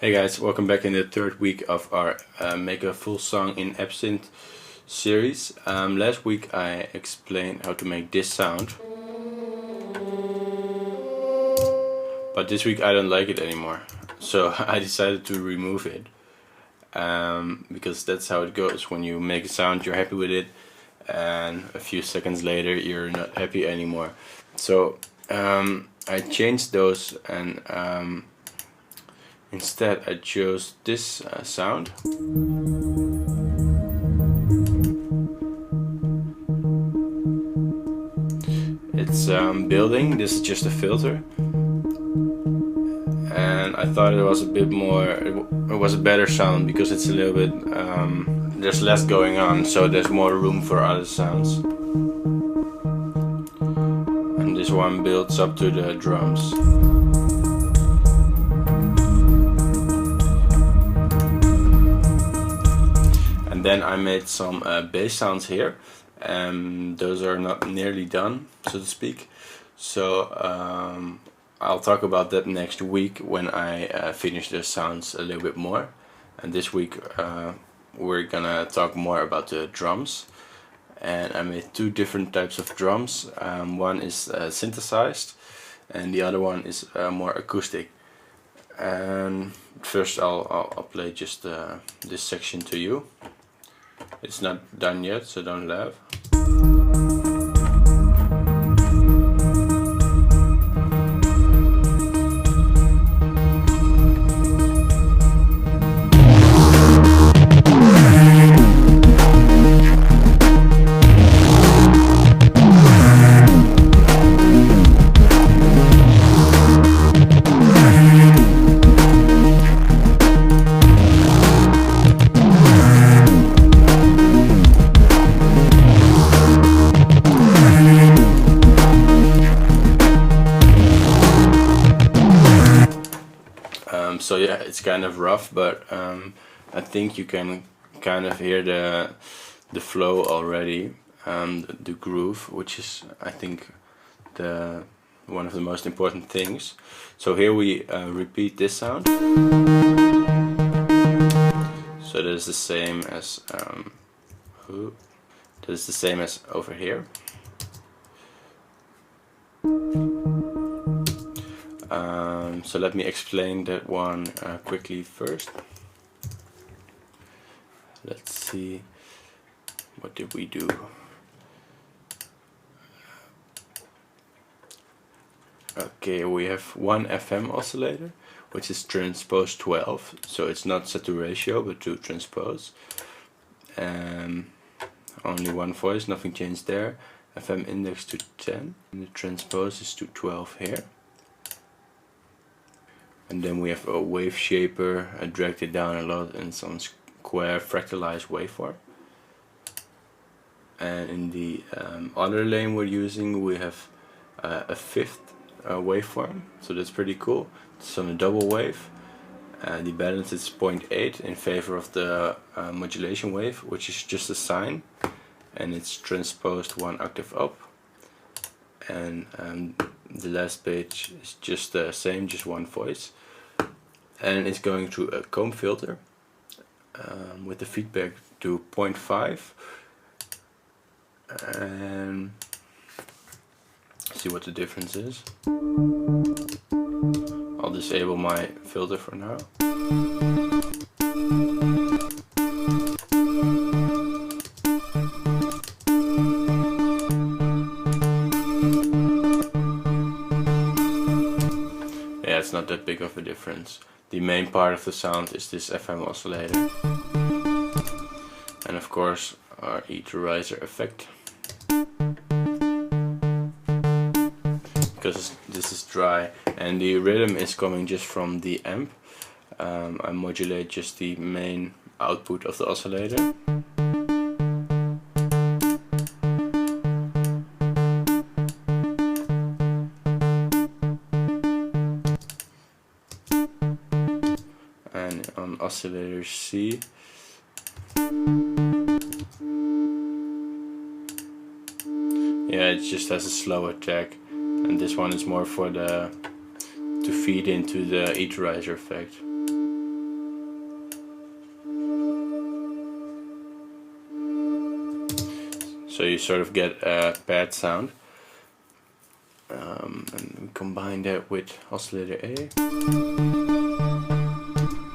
Hey guys, welcome back in the third week of our Make a Full Song in Absynth series. Last week I explained how to make this sound, but this week I don't like it anymore, so I decided to remove it, because that's how it goes. When you make a sound, you're happy with it, and a few seconds later you're not happy anymore. So I changed those, and instead I chose this sound. It's building. This is just a filter, and I thought it was a bit more, it was a better sound because it's a little bit, there's less going on, so there's more room for other sounds. And this one builds up to the drums. And then I made some bass sounds here, and those are not nearly done, so to speak. So I'll talk about that next week when I finish the sounds a little bit more. And this week we're gonna talk more about the drums. And I made two different types of drums. One is synthesized, and the other one is more acoustic. And first I'll play just this section to you. It's not done yet, so don't laugh. So yeah, it's kind of rough, but I think you can kind of hear the flow already, the groove, which is, I think, one of the most important things. So here we repeat this sound. So that is the same as over here. So let me explain that one quickly first. Let's see, what did we do? Okay, we have one FM oscillator, which is transpose 12, so it's not set to ratio but to transpose. Only one voice, nothing changed there. FM index to 10, and the transpose is to 12 here. And then we have a wave shaper. I dragged it down a lot in some square fractalized waveform. And in the other lane we're using, we have a fifth waveform, so that's pretty cool. It's on a double wave. The balance is 0.8 in favor of the modulation wave, which is just a sine, and it's transposed one octave up. And the last page is just the same, just one voice, and it's going through a comb filter with the feedback to 0.5, and see what the difference is. I'll disable my filter for now. It's not that big of a difference. The main part of the sound is this FM oscillator, and of course our equalizer effect, because this is dry and the rhythm is coming just from the amp. I modulate just the main output of the oscillator. And on oscillator C, yeah, it just has a slow attack, and this one is more for the to feed into the equalizer effect. so you sort of get a pad sound. And we combine that with oscillator A.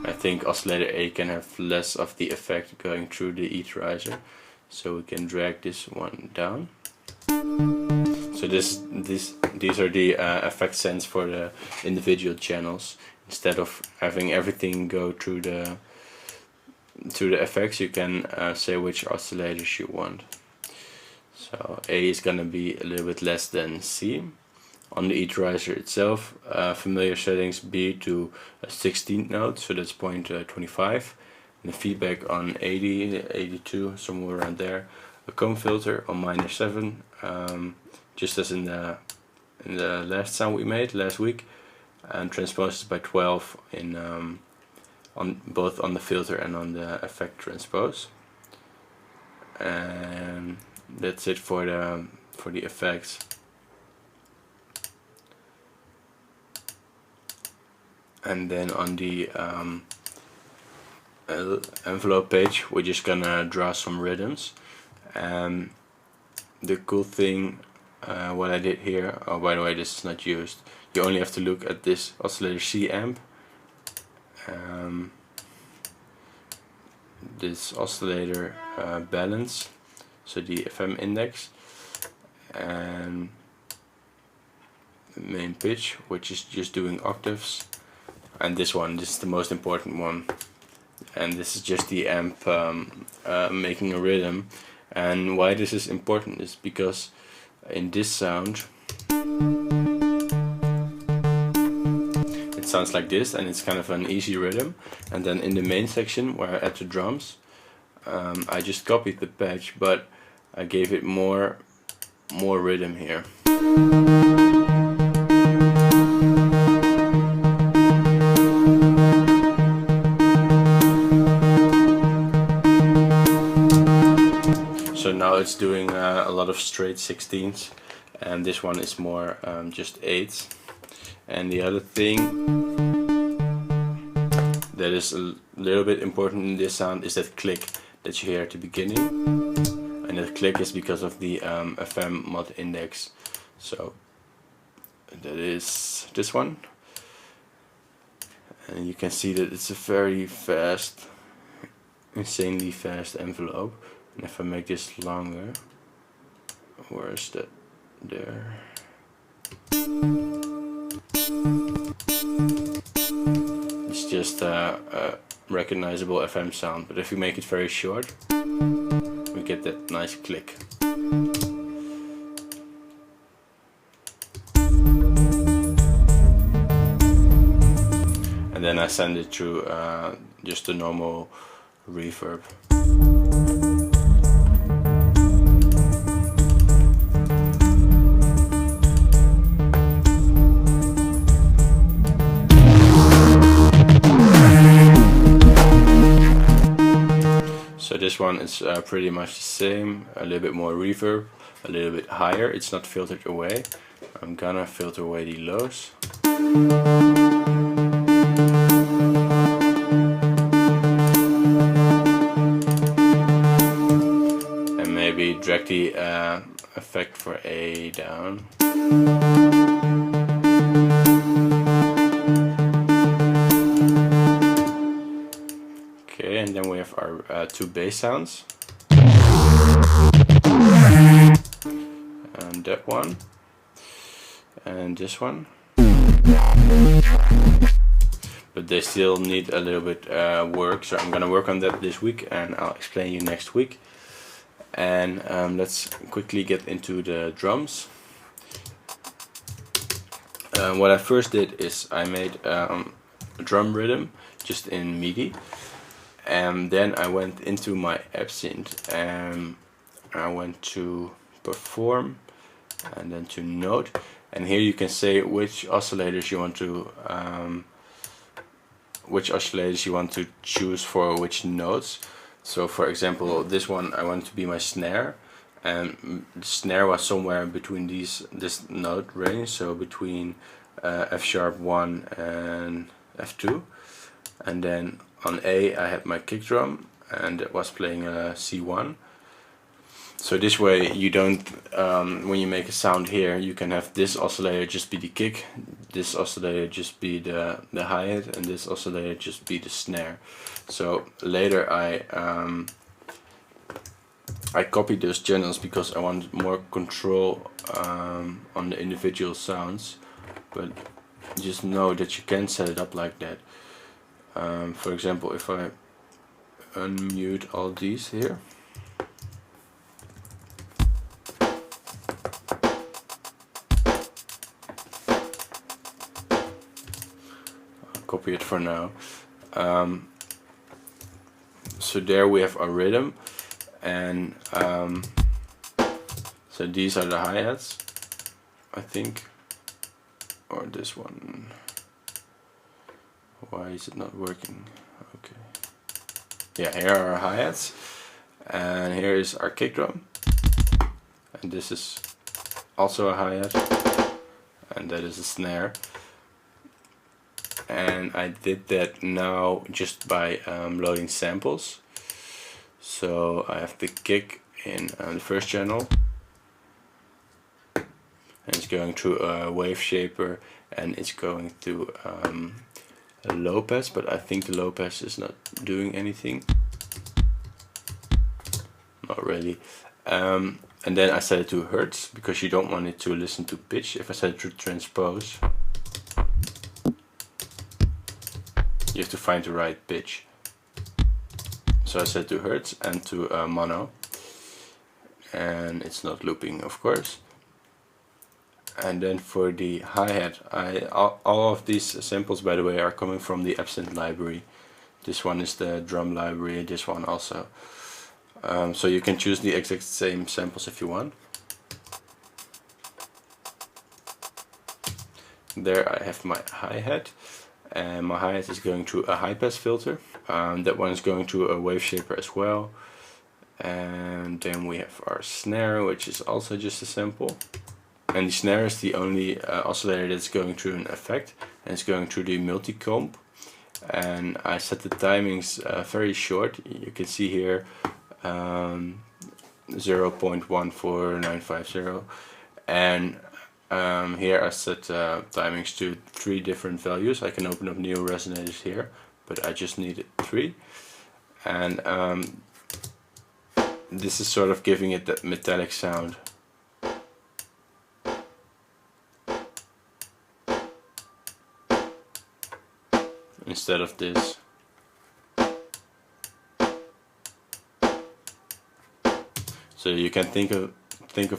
I think oscillator A can have less of the effect going through the equalizer, so we can drag this one down. So these are the effect sends for the individual channels. Instead of having everything go through the effects, you can say which oscillators you want. So A is gonna be a little bit less than C. On the equalizer itself, familiar settings B to a 16th note, so that's 0.25. And the feedback on 80, 82, somewhere around there. A comb filter on -7, just as in the last sound we made last week, and transposes by 12 in on both on the filter and on the effect transpose. And that's it for the effects. And then on the envelope page, we're just gonna draw some rhythms. And the cool thing, what I did here, oh by the way, this is not used. You only have to look at this oscillator C amp, this oscillator balance, so the FM index, and main pitch, which is just doing octaves. And this is the most important one, and this is just the amp making a rhythm. And why this is important is because in this sound it sounds like this, and it's kind of an easy rhythm. And then in the main section where I add the drums, I just copied the patch, but I gave it more rhythm here. So now it's doing a lot of straight 16ths, and this one is more just 8ths. And the other thing that is a little bit important in this sound is that click that you hear at the beginning, and that click is because of the FM mod index. So that is this one, and you can see that it's a very fast, insanely fast envelope. And if I make this longer, where is that? There. It's just a recognizable FM sound, but if you make it very short, we get that nice click. And then I send it through just a normal reverb. So this one is pretty much the same, a little bit more reverb, a little bit higher. It's not filtered away. I'm gonna filter away the lows. And maybe drag the effect for A down. Okay, and then we have our two bass sounds. And that one. And this one. But they still need a little bit work, so I'm gonna work on that this week, and I'll explain you next week. And let's quickly get into the drums. What I first did is I made a drum rhythm just in MIDI. And then I went into my Absynth and I went to perform and then to note, and here you can say which oscillators you want to choose for which notes. So for example, this one I want to be my snare, and the snare was somewhere between this note range, so between F#1 and F2. And then on A I had my kick drum, and it was playing a C1. So this way you don't, when you make a sound here, you can have this oscillator just be the kick, this oscillator just be the hi-hat, and this oscillator just be the snare. So later I copied those channels because I wanted more control on the individual sounds, but just know that you can set it up like that. For example, if I unmute all these here, I'll copy it for now. So there we have our rhythm, and so these are the hi-hats, I think, or this one. Why is it not working? Okay. Yeah, here are our hi-hats, and here is our kick drum, and this is also a hi-hat, and that is a snare. And I did that now just by loading samples. So I have the kick in the first channel, and it's going through a wave shaper, and it's going through a low pass, but I think the low pass is not doing anything. Not really. And then I set it to hertz because you don't want it to listen to pitch. If I set it to transpose, you have to find the right pitch. So I set to hertz and to mono, and it's not looping, of course. And then for the hi-hat, all of these samples, by the way, are coming from the Absynth library. This one is the drum library, this one also. So you can choose the exact same samples if you want. There I have my hi-hat, and my hi-hat is going through a high-pass filter. That one is going through a wave shaper as well. And then we have our snare, which is also just a sample. And the snare is the only oscillator that's going through an effect, and it's going through the multi-comp. And I set the timings very short. You can see here 0.14950, and here I set timings to 3 different values. I can open up new resonators here, but I just needed 3. And this is sort of giving it that metallic sound. Instead of this. So you can think of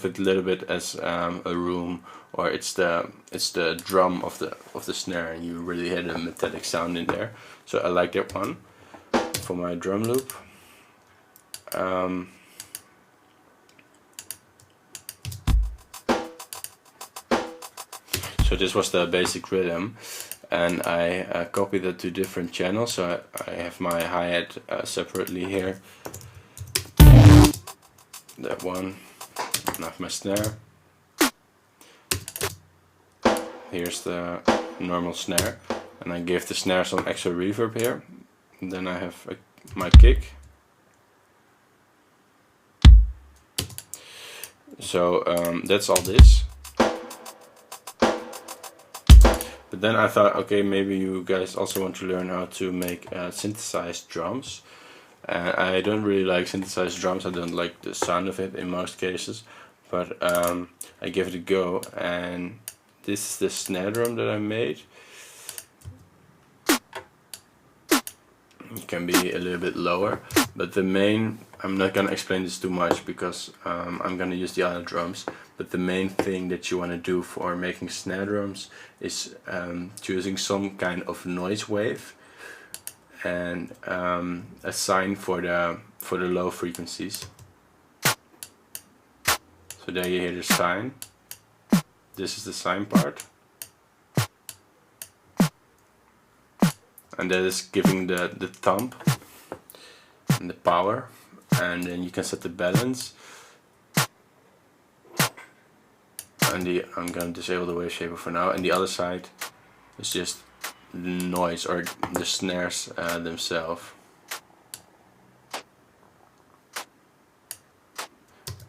it a little bit as a room, or it's the drum of the snare, and you really had a metallic sound in there. So I like that one for my drum loop. So this was the basic rhythm, and I copied it to different channels. So I have my hi-hat separately here, that one, and I have my snare. Here's the normal snare, and I give the snare some extra reverb here. And then I have my kick. So that's all this. But then I thought, okay, maybe you guys also want to learn how to make synthesized drums. I don't really like synthesized drums. I don't like the sound of it in most cases, but I give it a go. And this is the snare drum that I made. It can be a little bit lower, but the main, I'm not gonna explain this too much because I'm gonna use the other drums. But the main thing that you want to do for making snare drums is choosing some kind of noise wave and a sine for the low frequencies. So there you hear the sine. This is the sine part, and that is giving the thump and the power. And then you can set the balance. And I'm going to disable the wave shaper for now, and the other side is just noise, or the snares themselves.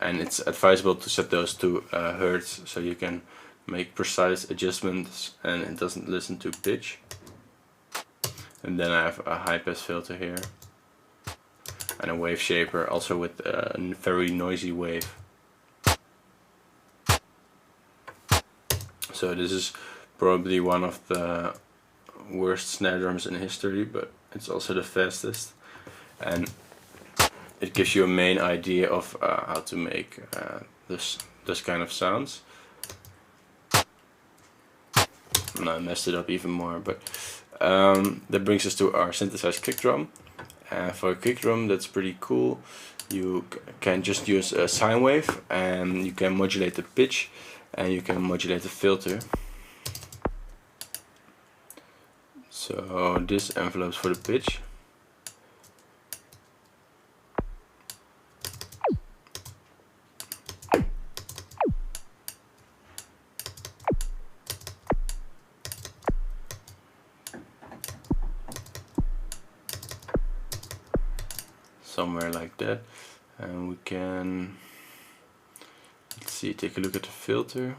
and it's advisable to set those to hertz so you can make precise adjustments and it doesn't listen to pitch. And then I have a high pass filter here and a wave shaper, also with a very noisy wave. So this is probably one of the worst snare drums in history, but it's also the fastest, and it gives you a main idea of how to make this kind of sounds. And I messed it up even more, but that brings us to our synthesized kick drum. For a kick drum, that's pretty cool. You can just use a sine wave, and you can modulate the pitch, and you can modulate the filter. So this envelope's for the pitch. Somewhere like that, and we can, let's see, take a look at the filter.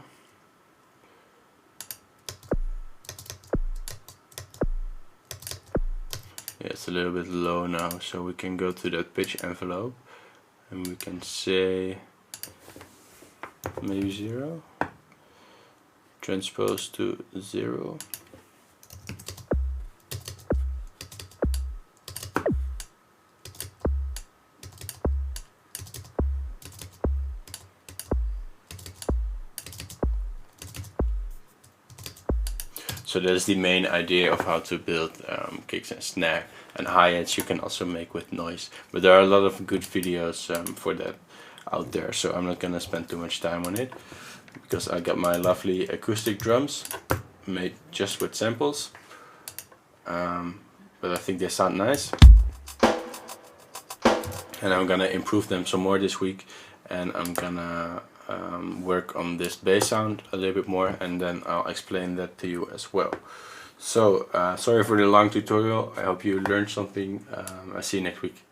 Yeah, it's a little bit low now, so we can go to that pitch envelope and we can say maybe 0, transpose to 0. So that's the main idea of how to build kicks and snare, and hi-hats you can also make with noise. But there are a lot of good videos for that out there, so I'm not gonna spend too much time on it, because I got my lovely acoustic drums made just with samples. But I think they sound nice, and I'm gonna improve them some more this week, and I'm gonna work on this bass sound a little bit more, and then I'll explain that to you as well. So sorry for the long tutorial. I hope you learned something. I'll see you next week.